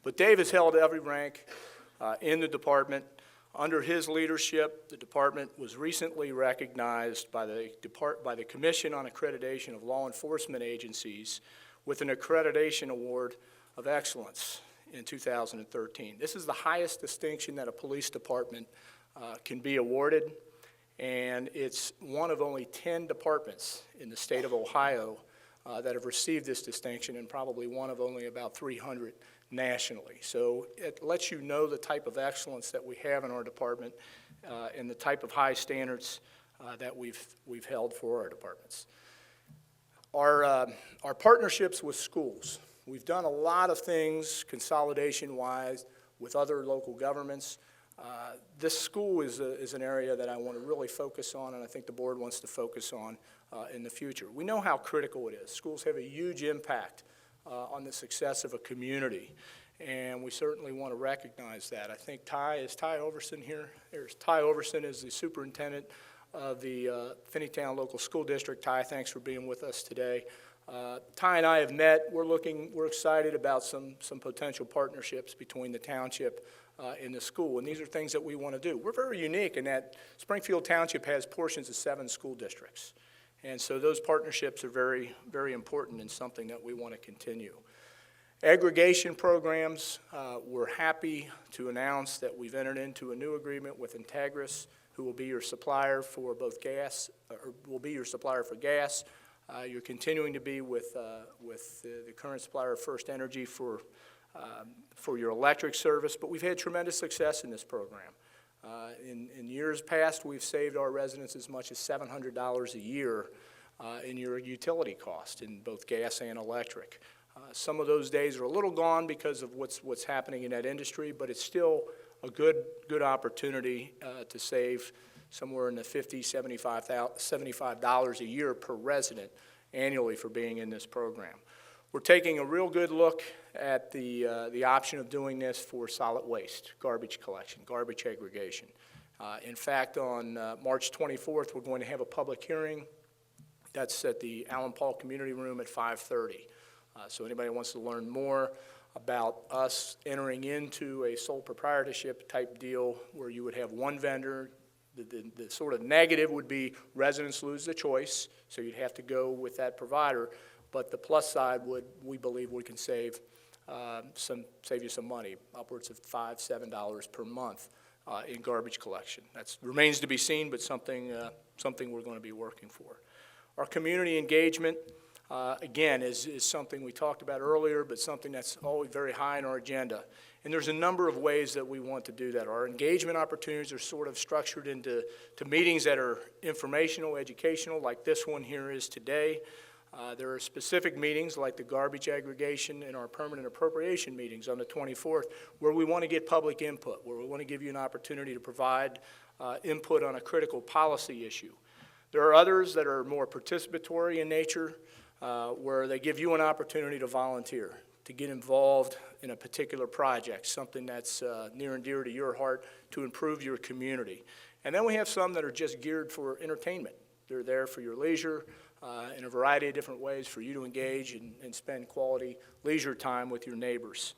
But Dave has held every rank in the department. Under his leadership, the department was recently recognized by the Commission on Accreditation of Law Enforcement Agencies with an Accreditation Award of Excellence in 2013. This is the highest distinction that a police department can be awarded, and it's one of only 10 departments in the state of Ohio that have received this distinction, and probably one of only about 300 nationally. So it lets you know the type of excellence that we have in our department and the type of high standards that we've held for our departments. Our partnerships with schools. We've done a lot of things consolidation-wise with other local governments. This school is an area that I want to really focus on, and I think the board wants to focus on in the future. We know how critical it is. Schools have a huge impact on the success of a community. And we certainly want to recognize that. I think is Ty Overson here? Ty Overson is the superintendent of the Finneytown Local School District. Ty, thanks for being with us today. Ty and I have met. We're excited about some potential partnerships between the township and the school, and these are things that we want to do. We're very unique in that Springfield Township has portions of 7 school districts, and so those partnerships are very, very important and something that we want to continue. Aggregation programs, we're happy to announce that we've entered into a new agreement with Integris, who will be your supplier for both gas, or will be your supplier for gas. You're continuing to be with the current supplier of First Energy for your electric service, but we've had tremendous success in this program. In years past, we've saved our residents as much as $700 a year in your utility cost in both gas and electric. Some of those days are a little gone because of what's happening in that industry, but it's still a good opportunity to save somewhere in the $50, $75 a year per resident annually for being in this program. We're taking a real good look at the option of doing this for solid waste, garbage collection, garbage aggregation. In fact, on March 24th, we're going to have a public hearing. That's at the Allen Paul Community Room at 5:30. So anybody who wants to learn more about us entering into a sole proprietorship type deal where you would have one vendor, the sort of negative would be residents lose the choice, so you'd have to go with that provider. But the plus side we believe we can save you some money, upwards of $5, $7 per month in garbage collection. That remains to be seen, but something we're going to be working for. Our community engagement, again, is something we talked about earlier, but something that's always very high on our agenda. And there's a number of ways that we want to do that. Our engagement opportunities are sort of structured into meetings that are informational, educational, like this one here is today. There are specific meetings like the garbage aggregation and our permanent appropriation meetings on the 24th where we want to get public input, where we want to give you an opportunity to provide input on a critical policy issue. There are others that are more participatory in nature, where they give you an opportunity to volunteer, to get involved in a particular project, something that's near and dear to your heart to improve your community. And then we have some that are just geared for entertainment. They're there for your leisure in a variety of different ways for you to engage and spend quality leisure time with your neighbors.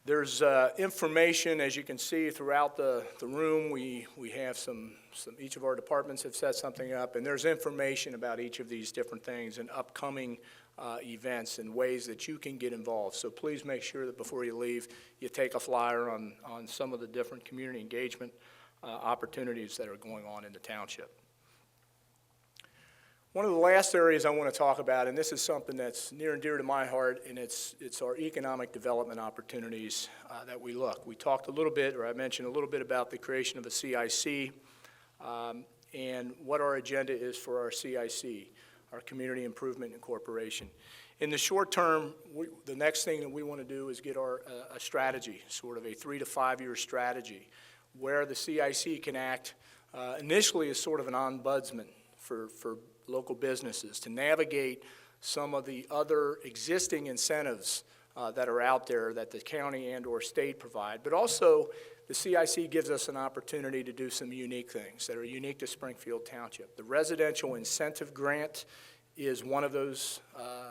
There's information, as you can see, throughout the room. We have each of our departments have set something up, and there's information about each of these different things and upcoming events and ways that you can get involved. So please make sure that before you leave, you take a flyer on some of the different community engagement opportunities that are going on in the township. One of the last areas I want to talk about, and this is something that's near and dear to my heart, and it's our economic development opportunities that we look. We talked a little bit, or I mentioned a little bit about the creation of a CIC and what our agenda is for our CIC, our Community Improvement Incorporation. In the short term, the next thing that we want to do is get a strategy, sort of a 3 to 5 year strategy, where the CIC can act initially as sort of an ombudsman for local businesses to navigate some of the other existing incentives that are out there that the county and or state provide. But also, the CIC gives us an opportunity to do some unique things that are unique to Springfield Township. The residential incentive grant is one of those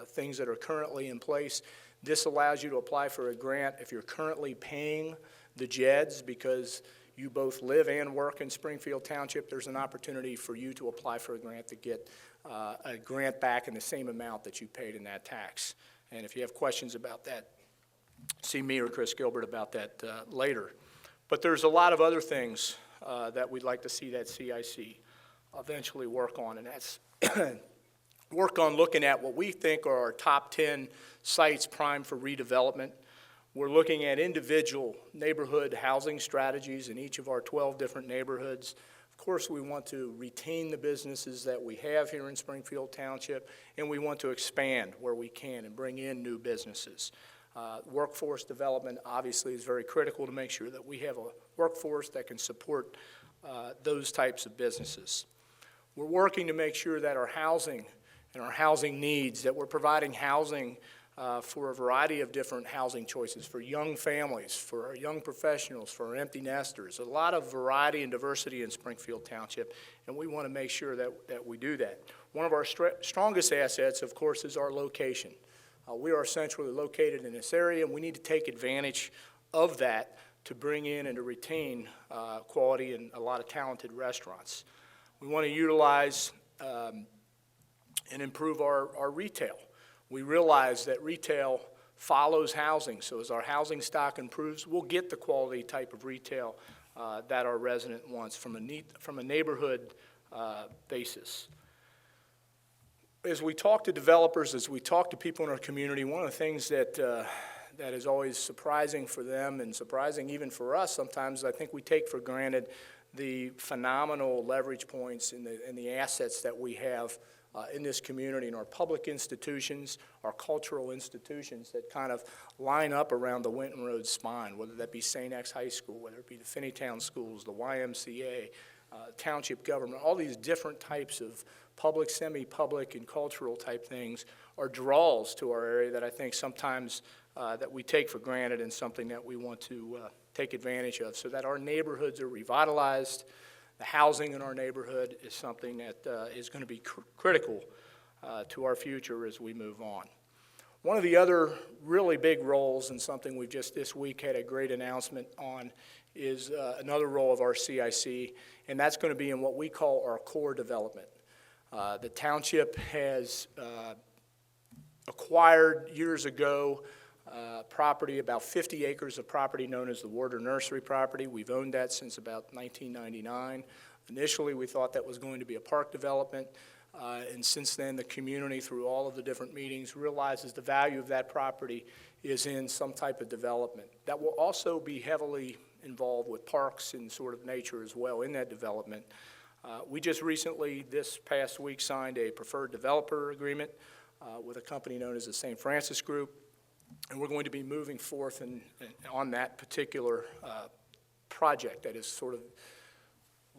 things that are currently in place. This allows you to apply for a grant if you're currently paying the JEDs because you both live and work in Springfield Township. There's an opportunity for you to apply for a grant to get a grant back in the same amount that you paid in that tax. And if you have questions about that, see me or Chris Gilbert about that later. But there's a lot of other things that we'd like to see that CIC eventually work on, and that's work on looking at what we think are our top 10 sites primed for redevelopment. We're looking at individual neighborhood housing strategies in each of our 12 different neighborhoods. Of course, we want to retain the businesses that we have here in Springfield Township, and we want to expand where we can and bring in new businesses. Workforce development obviously is very critical to make sure that we have a workforce that can support those types of businesses. We're working to make sure that our housing and our housing needs, that we're providing housing for a variety of different housing choices, for young families, for our young professionals, for our empty nesters. A lot of variety and diversity in Springfield Township, and we want to make sure that we do that. One of our strongest assets, of course, is our location. We are centrally located in this area, and we need to take advantage of that to bring in and to retain quality and a lot of talented restaurants. We want to utilize and improve our retail. We realize that retail follows housing, so as our housing stock improves, we'll get the quality type of retail that our resident wants from a neighborhood basis. As we talk to developers, as we talk to people in our community, one of the things that is always surprising for them and surprising even for us sometimes, I think we take for granted the phenomenal leverage points and the assets that we have in this community, in our public institutions, our cultural institutions that kind of line up around the Winton Road spine, whether that be St. X High School, whether it be the Finneytown Schools, the YMCA, township government, all these different types of public, semi-public, and cultural type things are draws to our area that I think sometimes that we take for granted and something that we want to take advantage of so that our neighborhoods are revitalized. The housing in our neighborhood is something that is going to be critical to our future as we move on. One of the other really big roles, and something we've just this week had a great announcement on, is another role of our CIC, and that's going to be in what we call our core development. The township has acquired years ago property, about 50 acres of property known as the Warder Nursery property. We've owned that since about 1999. Initially, we thought that was going to be a park development, and since then, the community, through all of the different meetings, realizes the value of that property is in some type of development. That will also be heavily involved with parks and sort of nature as well in that development. We just recently, this past week, signed a preferred developer agreement with a company known as the St. Francis Group. And we're going to be moving forth on that particular project that is sort of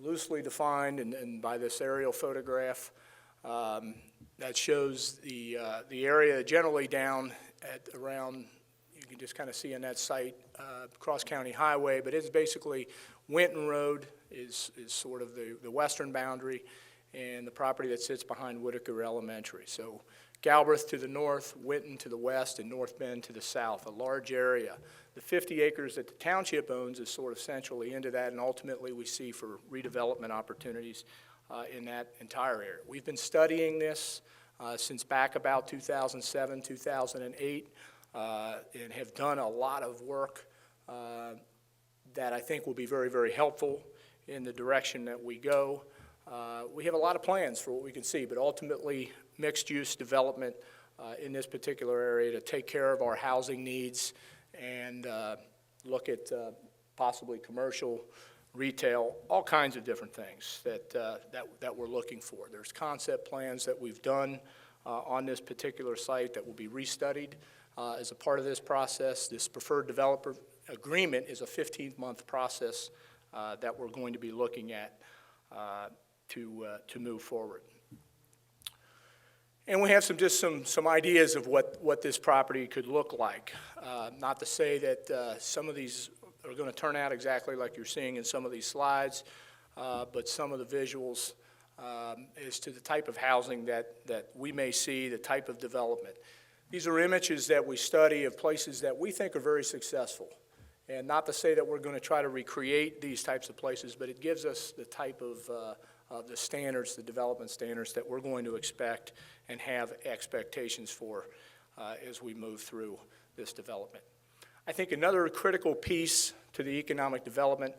loosely defined and by this aerial photograph that shows the area generally down at around, you can just kind of see on that site, Cross County Highway, but it's basically Winton Road is sort of the western boundary, and the property that sits behind Whitaker Elementary. So Galbraith to the north, Winton to the west, and North Bend to the south, a large area. The 50 acres that the township owns is sort of centrally into that, and ultimately we see for redevelopment opportunities in that entire area. We've been studying this since back about 2007, 2008, and have done a lot of work that I think will be very, very helpful in the direction that we go. We have a lot of plans for what we can see, but ultimately mixed-use development in this particular area to take care of our housing needs and look at possibly commercial, retail, all kinds of different things that we're looking for. There's concept plans that we've done on this particular site that will be restudied as a part of this process. This preferred developer agreement is a 15-month process that we're going to be looking at to move forward. And we have some ideas of what this property could look like. Not to say that some of these are going to turn out exactly like you're seeing in some of these slides, but some of the visuals as to the type of housing that we may see, the type of development. These are images that we study of places that we think are very successful. And not to say that we're going to try to recreate these types of places, but it gives us the type of the standards, the development standards that we're going to expect and have expectations for as we move through this development. I think another critical piece to the economic development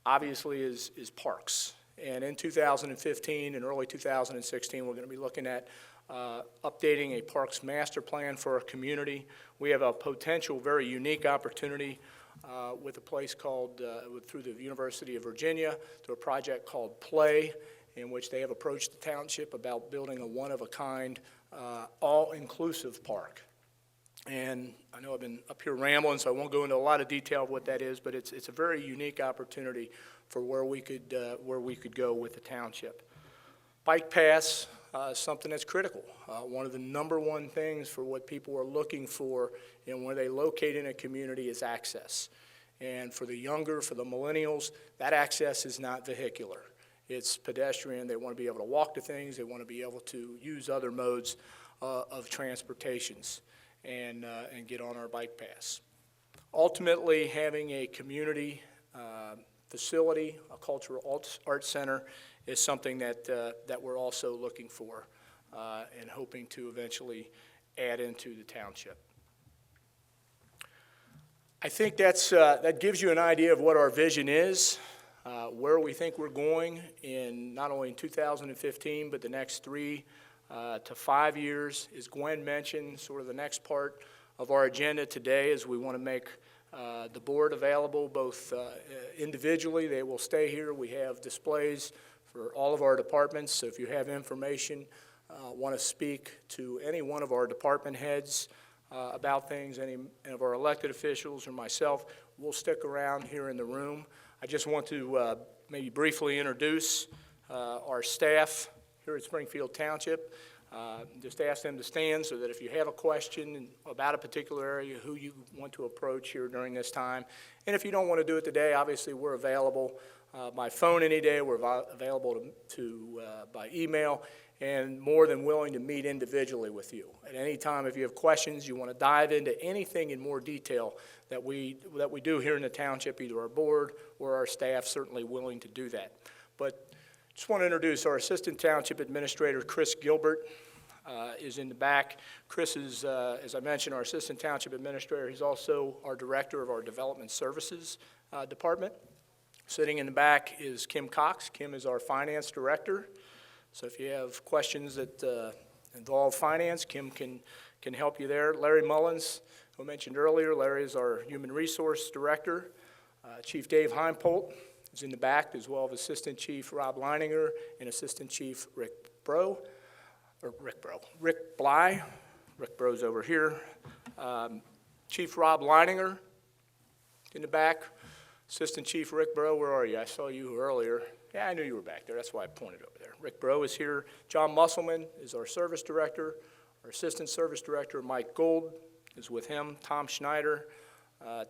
obviously is parks. And in 2015 and early 2016, we're going to be looking at updating a parks master plan for our community. We have a potential very unique opportunity with a place called, through the University of Virginia, through a project called Play, in which they have approached the township about building a one-of-a-kind, all-inclusive park. And I know I've been up here rambling, so I won't go into a lot of detail of what that is, but it's a very unique opportunity for where we could go with the township. Bike paths, is something that's critical. One of the number one things for what people are looking for and where they locate in a community is access. And for the younger, for the millennials, that access is not vehicular. It's pedestrian. They want to be able to walk to things. They want to be able to use other modes of transportations and get on our bike paths. Ultimately, having a community facility, a cultural arts center, is something that we're also looking for and hoping to eventually add into the township. I think that gives you an idea of what our vision is, where we think we're going in not only in 2015, but the next 3 to 5 years. As Gwen mentioned, sort of the next part of our agenda today is we want to make the board available both individually. They will stay here. We have displays for all of our departments, so if you have information, want to speak to any one of our department heads about things, any of our elected officials or myself, we'll stick around here in the room. I just want to maybe briefly introduce our staff here at Springfield Township. Just ask them to stand so that if you have a question about a particular area, who you want to approach here during this time. And if you don't want to do it today, obviously we're available by phone any day. We're available by email, and more than willing to meet individually with you. At any time, if you have questions, you want to dive into anything in more detail that we do here in the township, either our board or our staff, certainly willing to do that. But just want to introduce our Assistant Township Administrator, Chris Gilbert, is in the back. Chris is, as I mentioned, our Assistant Township Administrator. He's also our Director of our Development Services Department. Sitting in the back is Kim Cox. Kim is our Finance Director. So if you have questions that involve finance, Kim can help you there. Larry Mullins, who I mentioned earlier, Larry is our Human Resource Director. Chief Dave Heimpolt is in the back, as well as Assistant Chief Rob Leininger and Assistant Chief Rick Bly. Rick Bro's over here. Chief Rob Leininger in the back. Assistant Chief Rick Bro, where are you? I saw you earlier. Yeah, I knew you were back there. That's why I pointed over there. Rick Bro is here. John Musselman is our Service Director. Our Assistant Service Director, Mike Gold, is with him. Tom Schneider.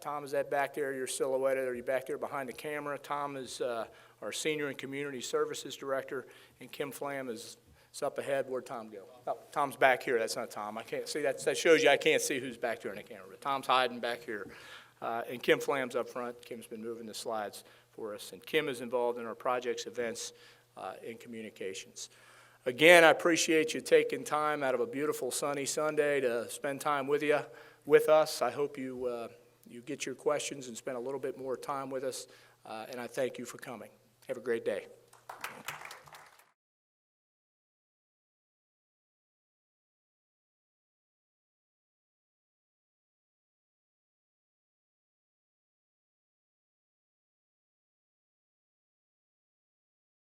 Tom, is that back there? You're silhouetted. Are you back there behind the camera? Tom is our Senior and Community Services Director, and Kim Flam is up ahead. Where'd Tom go? Oh, Tom's back here. That's not Tom. I can't see that. That shows you I can't see who's back there in the camera. But Tom's hiding back here. And Kim Flam's up front. Kim's been moving the slides for us. And Kim is involved in our projects, events, and communications. Again, I appreciate you taking time out of a beautiful sunny Sunday to spend time with us. I hope you get your questions and spend a little bit more time with us. And I thank you for coming. Have a great day.